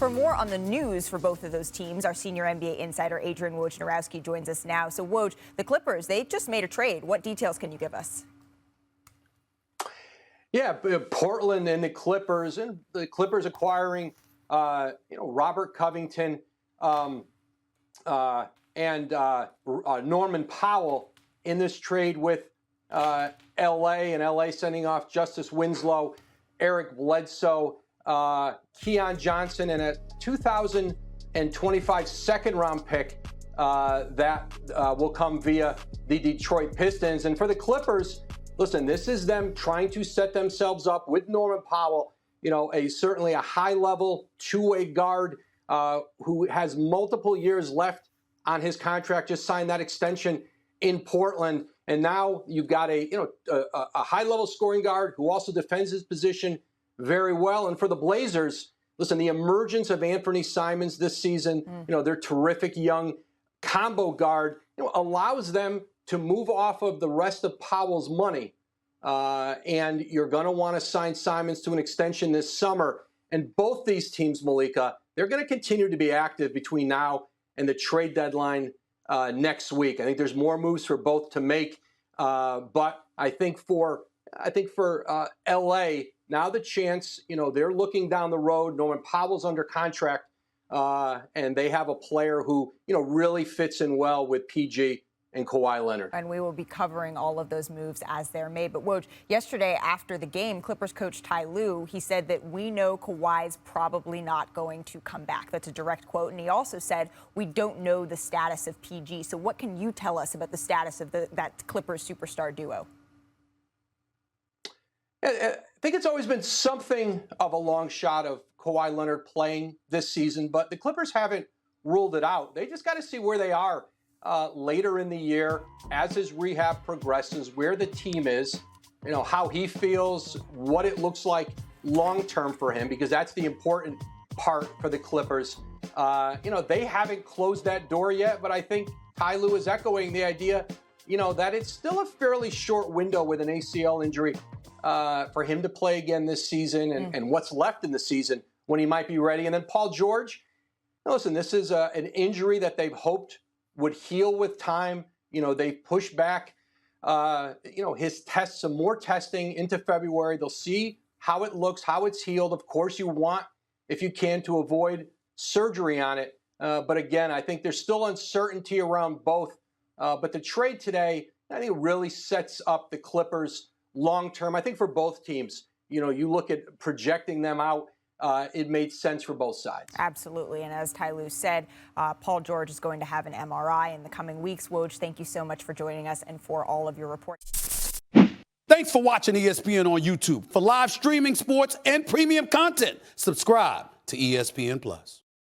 For more on the news for both of those teams, our senior NBA insider Adrian Wojnarowski joins us now. So, Woj, the Clippers, they just made a trade. What details can you give us? Yeah, Portland and the Clippers acquiring, Robert Covington and Norman Powell in this trade with L.A. and L.A. sending off Justise Winslow, Eric Bledsoe, Keon Johnson, and a 2025 second-round pick that will come via the Detroit Pistons. And for the Clippers, listen, this is them trying to set themselves up with Norman Powell, certainly a high-level two-way guard who has multiple years left on his contract, just signed that extension in Portland. And now you've got a high-level scoring guard who also defends his position very well. And for the Blazers, listen, the emergence of Anthony Simons this season, their terrific young combo guard, allows them to move off of the rest of Powell's money. And you're going to want to sign Simons to an extension this summer. And both these teams, Malika, they're going to continue to be active between now and the trade deadline next week. I think there's more moves for both to make. But I think for L.A., now the chance, they're looking down the road. Norman Powell's under contract, and they have a player who, really fits in well with PG and Kawhi Leonard. And we will be covering all of those moves as they're made. But Woj, yesterday after the game, Clippers coach Ty Lue, he said that we know Kawhi's probably not going to come back. That's a direct quote. And he also said, we don't know the status of PG. So what can you tell us about the status of that Clippers superstar duo? I think it's always been something of a long shot of Kawhi Leonard playing this season, but the Clippers haven't ruled it out. They just got to see where they are later in the year as his rehab progresses, where the team is, how he feels, what it looks like long term for him, because that's the important part for the Clippers. They haven't closed that door yet, but I think Ty Lue is echoing the idea, that it's still a fairly short window with an ACL injury for him to play again this season and what's left in the season when he might be ready. And then Paul George, listen, this is an injury that they've hoped would heal with time. They've pushed back, his tests, some more testing into February. They'll see how it looks, how it's healed. Of course, you want, if you can, to avoid surgery on it. But again, I think there's still uncertainty around both. But the trade today, I think, really sets up the Clippers long term. I think for both teams, you look at projecting them out, it made sense for both sides. Absolutely. And as Ty Lue said, Paul George is going to have an MRI in the coming weeks. Woj, thank you so much for joining us and for all of your reports. Thanks for watching ESPN on YouTube. For live streaming, sports, and premium content, subscribe to ESPN+.